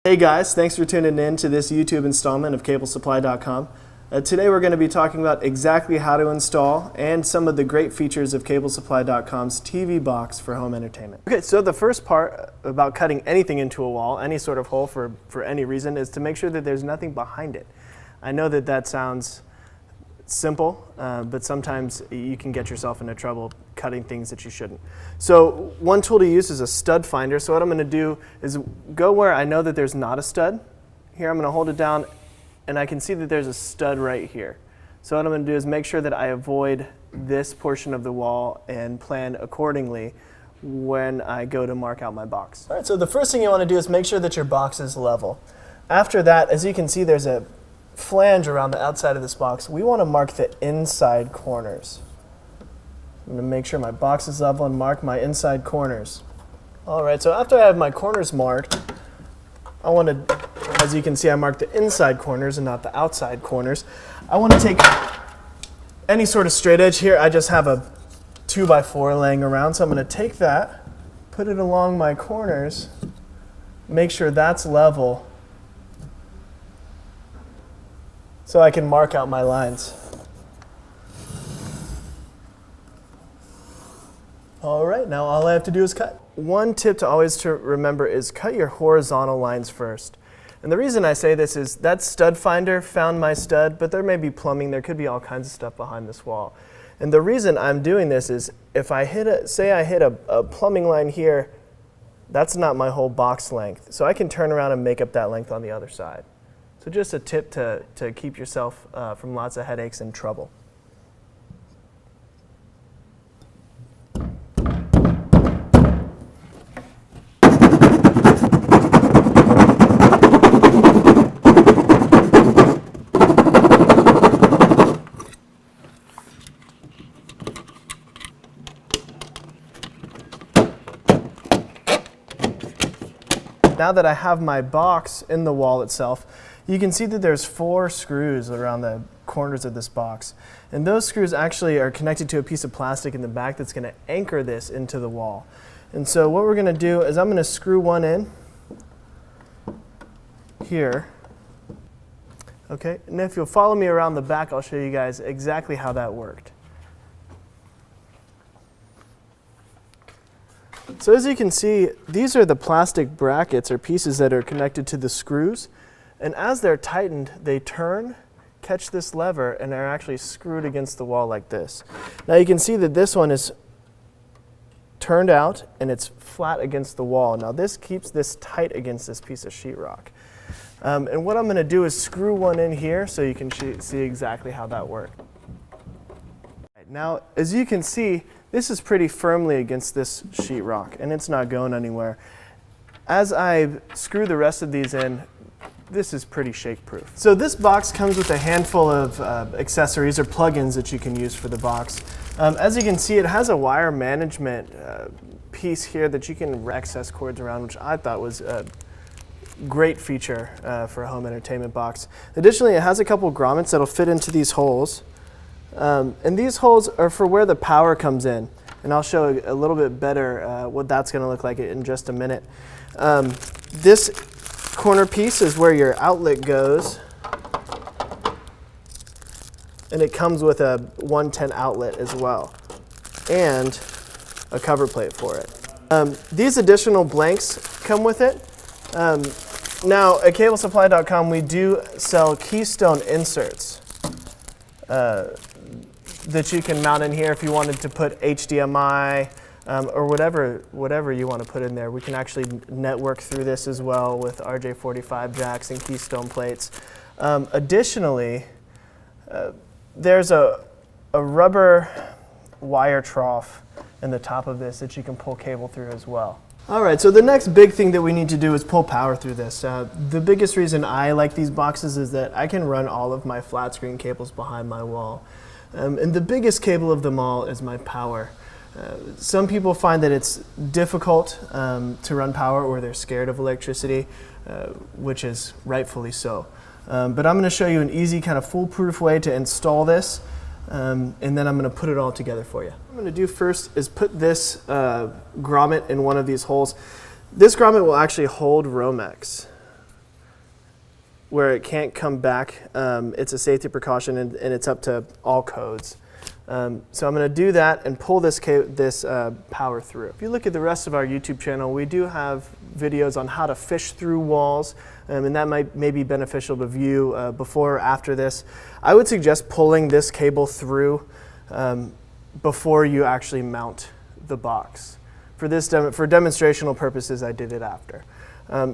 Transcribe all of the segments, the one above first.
Hey guys, thanks for tuning in to this YouTube installment of Cable.com. Today we're going to be talking about exactly how to install and some of the great features of Cable.com's TV box for home entertainment. Okay, so the first part about cutting anything into a wall, any sort of hole for any reason, is to make sure that there's nothing behind it. I know that that sounds simple, but sometimes you can get yourself into trouble cutting things that you shouldn't. So one tool to use is a stud finder. So what I'm going to do is go where I know that there's not a stud. Here I'm going to hold it down and I can see that there's a stud right here. So what I'm going to do is make sure that I avoid this portion of the wall and plan accordingly when I go to mark out my box. All right, so the first thing you want to do is make sure that your box is level. After that, as you can see, there's a flange around the outside of this box. We want to mark the inside corners. I'm going to make sure my box is level and mark my inside corners. Alright, so after I have my corners marked, I want to, as you can see, I marked the inside corners and not the outside corners. I want to take any sort of straight edge here. I just have a 2x4 laying around, so I'm going to take that, put it along my corners, make sure that's level, so I can mark out my lines. All right, now all I have to do is cut. One tip to always remember is cut your horizontal lines first. And the reason I say this is that stud finder found my stud, but there may be plumbing, there could be all kinds of stuff behind this wall. And the reason I'm doing this is if I hit say I hit a plumbing line here, that's not my whole box length. So I can turn around and make up that length on the other side. So just a tip to keep yourself from lots of headaches and trouble. Now that I have my box in the wall itself, you can see that there's 4 screws around the corners of this box. And those screws actually are connected to a piece of plastic in the back that's going to anchor this into the wall. And so what we're going to do is I'm going to screw one in here. Okay, and if you'll follow me around the back, I'll show you guys exactly how that worked. So as you can see, these are the plastic brackets or pieces that are connected to the screws. And as they're tightened, they turn, catch this lever, and are actually screwed against the wall like this. Now you can see that this one is turned out and it's flat against the wall. Now this keeps this tight against this piece of sheetrock. And what I'm going to do is screw one in here so you can see exactly how that worked. Now, as you can see, this is pretty firmly against this sheetrock, and it's not going anywhere. As I screw the rest of these in, this is pretty shake-proof. So this box comes with a handful of accessories or plugins that you can use for the box. As you can see, it has a wire management piece here that you can access cords around, which I thought was a great feature for a home entertainment box. Additionally, it has a couple grommets that'll fit into these holes. And these holes are for where the power comes in. And I'll show a little bit better what that's going to look like in just a minute. This corner piece is where your outlet goes. And it comes with a 110 outlet as well. And a cover plate for it. These additional blanks come with it. Now, at Cable.com, we do sell keystone inserts that you can mount in here if you wanted to put HDMI or whatever you want to put in there. We can actually network through this as well with RJ45 jacks and keystone plates. Additionally, there's a rubber wire trough in the top of this that you can pull cable through as well. Alright, so the next big thing that we need to do is pull power through this. The biggest reason I like these boxes is that I can run all of my flat screen cables behind my wall. And the biggest cable of them all is my power. Some people find that it's difficult to run power, or they're scared of electricity, which is rightfully so. But I'm going to show you an easy kind of foolproof way to install this. And then I'm going to put it all together for you. What I'm going to do first is put this grommet in one of these holes. This grommet will actually hold Romex. where it can't come back. It's a safety precaution, and it's up to all codes. So I'm going to do that and pull this power through. If you look at the rest of our YouTube channel, we do have videos on how to fish through walls, and that may be beneficial to view before or after this. I would suggest pulling this cable through before you actually mount the box. For demonstrational purposes, I did it after.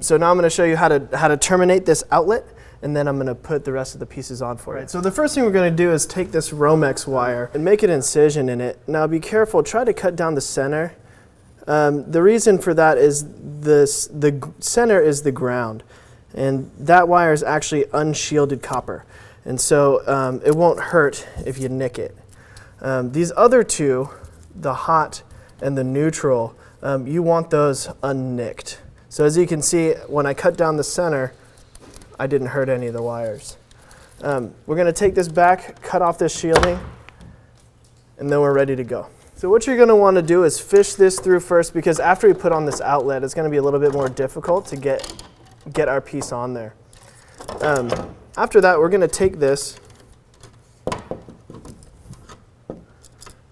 So now I'm going to show you how to terminate this outlet, and then I'm going to put the rest of the pieces on for it. So the first thing we're going to do is take this Romex wire and make an incision in it. Now be careful, try to cut down the center. The reason for that is the center is the ground, and that wire is actually unshielded copper, and so it won't hurt if you nick it. These other two, the hot and the neutral, you want those unnicked. So as you can see, when I cut down the center, I didn't hurt any of the wires. We're going to take this back, cut off this shielding, and then we're ready to go. So what you're going to want to do is fish this through first, because after we put on this outlet, it's going to be a little bit more difficult to get our piece on there. After that, we're going to take this.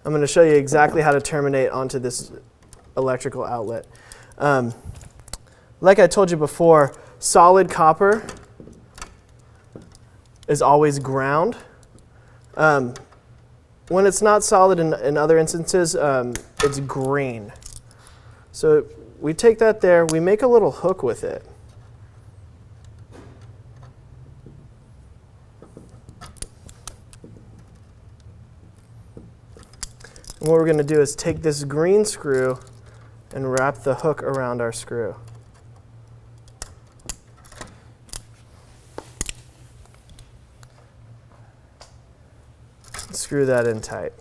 I'm going to show you exactly how to terminate onto this electrical outlet. Like I told you before, solid copper is always ground. When it's not solid in other instances, it's green. So we take that there, we make a little hook with it. And what we're going to do is take this green screw and wrap the hook around our screw. Screw that in tight.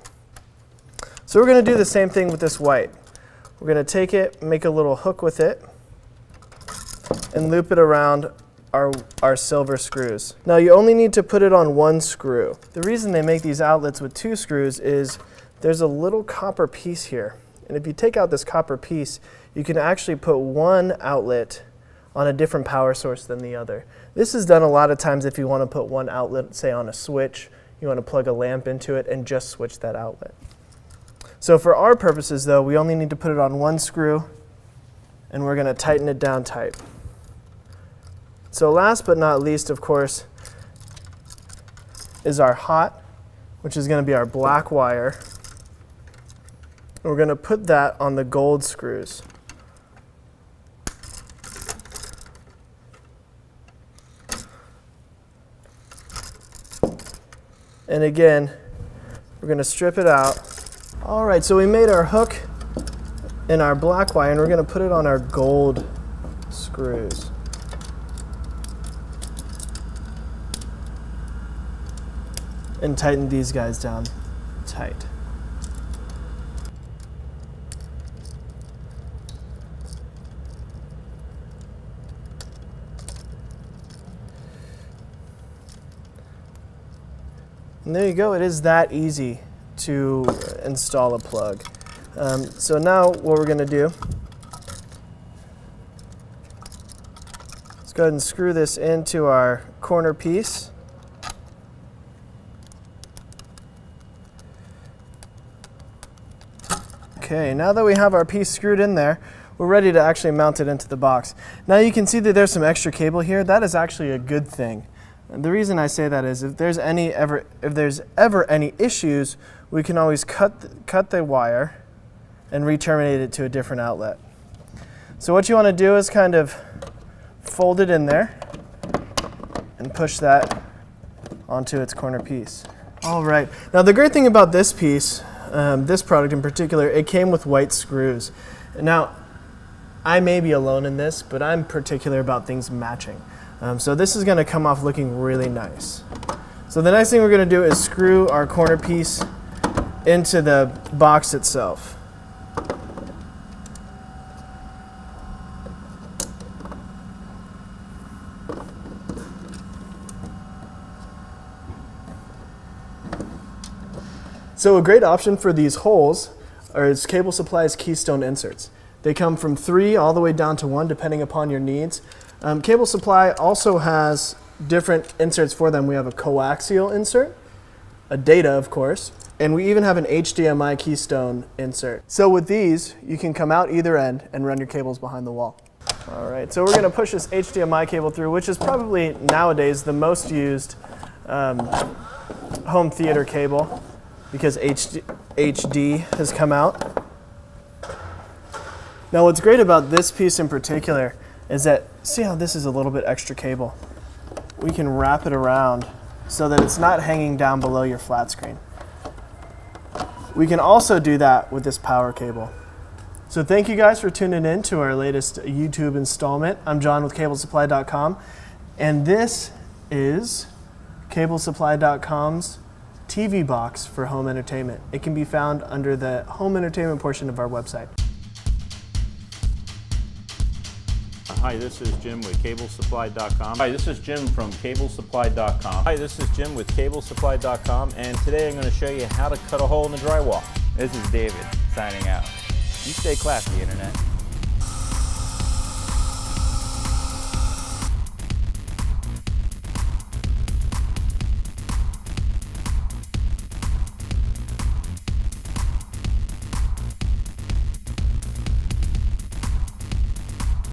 So we're going to do the same thing with this white. We're going to take it, make a little hook with it, and loop it around our silver screws. Now you only need to put it on one screw. The reason they make these outlets with two screws is there's a little copper piece here. And if you take out this copper piece, you can actually put one outlet on a different power source than the other. This is done a lot of times if you want to put one outlet, say on a switch, you want to plug a lamp into it and just switch that outlet. So for our purposes though, we only need to put it on one screw, and we're going to tighten it down tight. So last but not least, of course, is our hot, which is going to be our black wire. We're going to put that on the gold screws. And again, we're going to strip it out. All right, so we made our hook in our black wire, and we're going to put it on our gold screws. And tighten these guys down tight. And there you go, it is that easy to install a plug. So now what we're going to do is go ahead and screw this into our corner piece. Okay, now that we have our piece screwed in there, we're ready to actually mount it into the box. Now you can see that there's some extra cable here. That is actually a good thing. And the reason I say that is if there's ever any issues, we can always cut the wire and re-terminate it to a different outlet. So what you want to do is kind of fold it in there and push that onto its corner piece. All right, now the great thing about this piece, this product in particular, it came with white screws. Now, I may be alone in this, but I'm particular about things matching. So this is going to come off looking really nice. So the next thing we're going to do is screw our corner piece into the box itself. So a great option for these holes is Cable Supply's Keystone inserts. They come from 3 all the way down to 1 depending upon your needs. Cable Supply also has different inserts for them. We have a coaxial insert, a data, of course, and we even have an HDMI keystone insert. So with these, you can come out either end and run your cables behind the wall. All right, so we're going to push this HDMI cable through, which is probably nowadays the most used home theater cable because HD has come out. Now what's great about this piece in particular is that, see how this is a little bit extra cable? We can wrap it around so that it's not hanging down below your flat screen. We can also do that with this power cable. So thank you guys for tuning in to our latest YouTube installment. I'm John with Cable.com, and this is Cable.com's TV box for home entertainment. It can be found under the home entertainment portion of our website. Hi, this is Jim with Cable.com. Hi, this is Jim from Cable.com. Hi, this is Jim with Cable.com, and today I'm going to show you how to cut a hole in the drywall. This is David signing out. You stay classy, Internet.